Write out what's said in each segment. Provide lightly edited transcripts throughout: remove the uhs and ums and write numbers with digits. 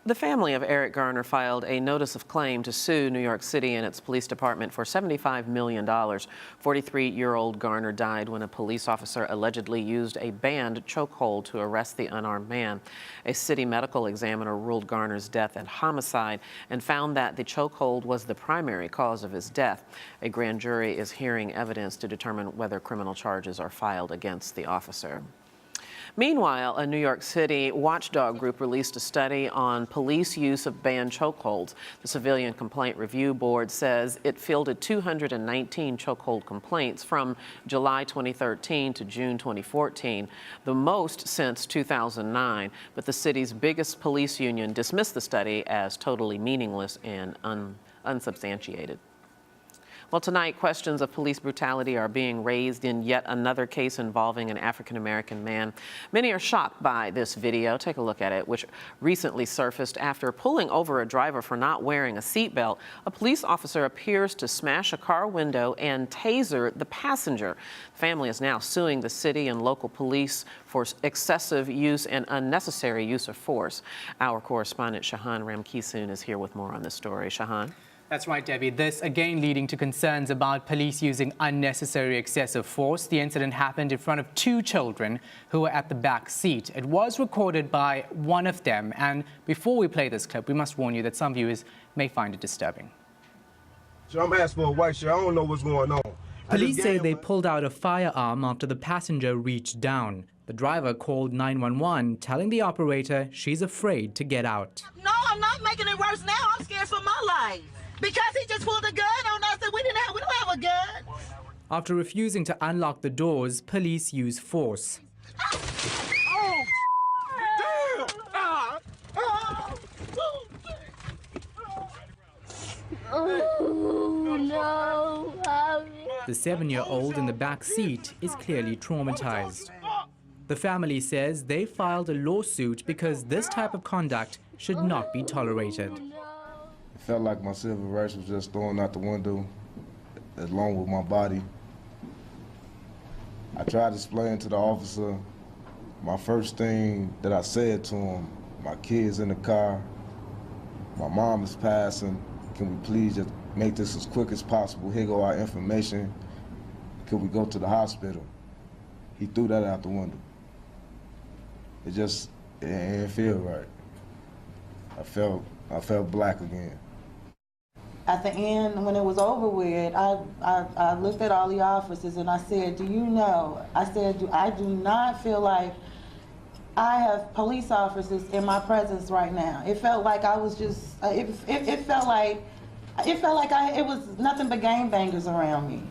The family of Eric Garner filed a notice of claim to sue New York City and its police department for $75 million. 43-year-old Garner died when a police officer allegedly used a banned chokehold to arrest the unarmed man. A city medical examiner ruled Garner's death a homicide and found that the chokehold was the primary cause of his death. A grand jury is hearing evidence to determine whether criminal charges are filed against the officer. Meanwhile, a New York City watchdog group released a study on police use of banned chokeholds. The Civilian Complaint Review Board says it fielded 219 chokehold complaints from July 2013 to June 2014, the most since 2009. But the city's biggest police union dismissed the study as totally meaningless and unsubstantiated. Well, tonight, questions of police brutality are being raised in yet another case involving an African-American man. Many are shocked by this video. Take a look at it, which recently surfaced after pulling over a driver for not wearing a seatbelt. A police officer appears to smash a car window and taser the passenger. The family is now suing the city and local police for excessive use and unnecessary use of force. Our correspondent, Shahan Ramkissoon, is here with more on this story. Shahan? That's right, Debbie. This again leading to concerns about police using unnecessary excessive force. The incident happened in front of two children who were at the back seat. It was recorded by one of them. And before we play this clip, we must warn you that some viewers may find it disturbing. So I'm asking for a white shirt. I don't know what's going on. Police say they pulled out a firearm after the passenger reached down. The driver called 911, telling the operator she's afraid to get out. No, I'm not making it worse now. I'm scared for my life. Because he just pulled a gun on us and we don't have a gun. After refusing to unlock the doors, police use force. Oh, damn! Oh, no. The 7-year-old in the back seat is clearly traumatized. The family says they filed a lawsuit because this type of conduct should not be tolerated. It felt like my civil rights was just thrown out the window, along with my body. I tried to explain to the officer my first thing that I said to him: my kid's in the car, my mom is passing, can we please just make this as quick as possible? Here go our information, could we go to the hospital? He threw that out the window. It didn't feel right. I felt black again. At the end, when it was over with, I looked at all the officers and I said, do you know, I said, I do not feel like I have police officers in my presence right now. It felt like I was just, it felt like it was nothing but gangbangers around me.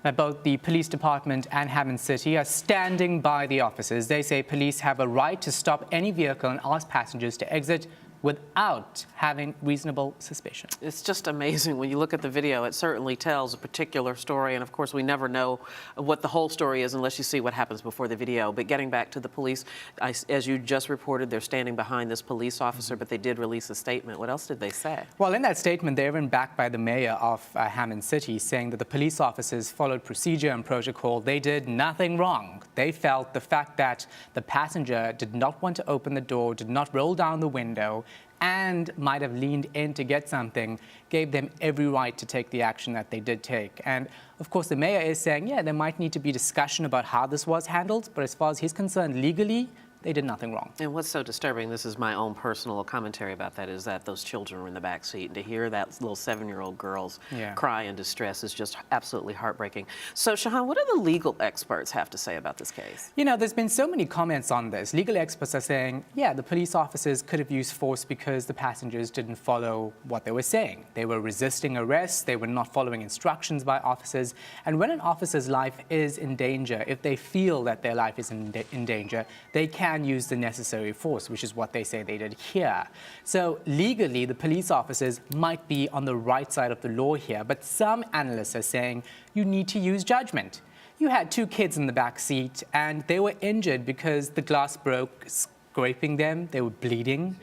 Now, both the police department and Hammond City are standing by the officers. They say police have a right to stop any vehicle and ask passengers to exit without having reasonable suspicion. It's just amazing. When you look at the video, it certainly tells a particular story. And of course, we never know what the whole story is unless you see what happens before the video. But getting back to the police, as you just reported, they're standing behind this police officer, but they did release a statement. What else did they say? Well, in that statement, they're even backed by the mayor of Hammond City, saying that the police officers followed procedure and protocol. They did nothing wrong. They felt the fact that the passenger did not want to open the door, did not roll down the window, and might have leaned in to get something, gave them every right to take the action that they did take. And of course, the mayor is saying, yeah, there might need to be discussion about how this was handled, but as far as he's concerned, legally, they did nothing wrong. And what's so disturbing, this is my own personal commentary about that, is that those children were in the back seat. And to hear that little 7-year-old girl's cry in distress is just absolutely heartbreaking. So, Shahan, what do the legal experts have to say about this case? You know, there's been so many comments on this. Legal experts are saying, yeah, the police officers could have used force because the passengers didn't follow what they were saying. They were resisting arrest. They were not following instructions by officers. And when an officer's life is in danger, if they feel that their life is in danger, they can use the necessary force, which is what they say they did here. So legally, the police officers might be on the right side of the law here, but some analysts are saying you need to use judgment. You had two kids in the back seat and they were injured because the glass broke, scraping them, they were bleeding.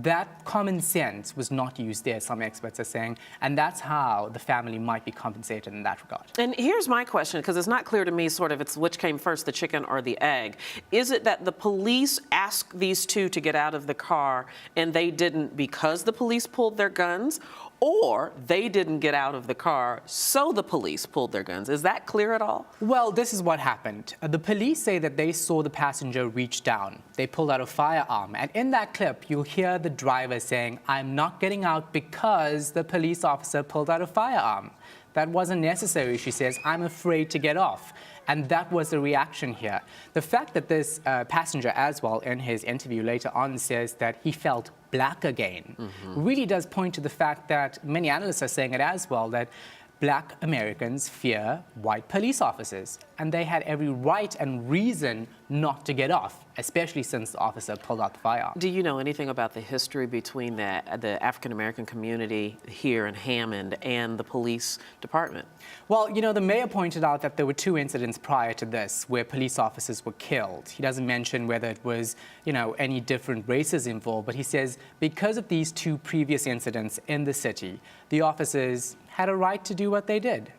That common sense was not used there, some experts are saying, and that's how the family might be compensated in that regard. And here's my question, because it's not clear to me sort of it's which came first, the chicken or the egg. Is it that the police asked these two to get out of the car and they didn't because the police pulled their guns, or they didn't get out of the car so the police pulled their guns? Is that clear at all? Well, this is what happened. The police say that they saw the passenger reach down. They pulled out a firearm. And in that clip, you'll hear the driver saying, "I'm not getting out because the police officer pulled out a firearm. That wasn't necessary," she says. "I'm afraid to get off." And that was the reaction here. The fact that this passenger as well in his interview later on says that he felt black again really does point to the fact that many analysts are saying it as well, that Black Americans fear white police officers, and they had every right and reason not to get off, especially since the officer pulled out the firearm. Do you know anything about the history between the African-American community here in Hammond and the police department? Well, you know, the mayor pointed out that there were 2 incidents prior to this where police officers were killed. He doesn't mention whether it was, you know, any different races involved, but he says because of these 2 previous incidents in the city, the officers had a right to do what they did.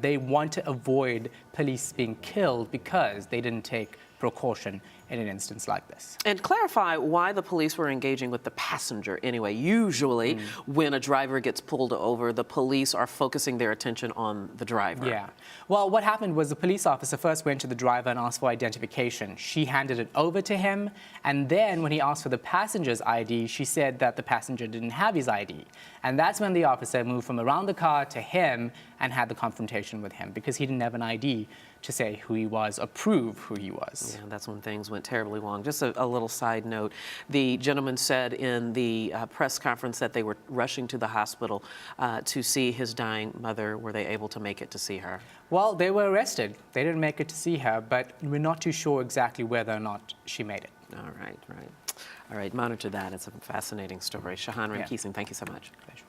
They want to avoid police being killed because they didn't take precaution in an instance like this. And clarify why the police were engaging with the passenger anyway. Usually, when a driver gets pulled over, the police are focusing their attention on the driver. Yeah. Well, what happened was the police officer first went to the driver and asked for identification. She handed it over to him, and then when he asked for the passenger's ID, she said that the passenger didn't have his ID. And that's when the officer moved from around the car to him and had the confrontation with him because he didn't have an ID to say who he was or prove who he was. Yeah, that's when things went terribly wrong. Just a little side note. The gentleman said in the press conference that they were rushing to the hospital to see his dying mother. Were they able to make it to see her? Well, they were arrested. They didn't make it to see her, but we're not too sure exactly whether or not she made it. All right, right. All right, monitor that. It's a fascinating story. Shahan Ramkissoon, thank you so much. Pleasure.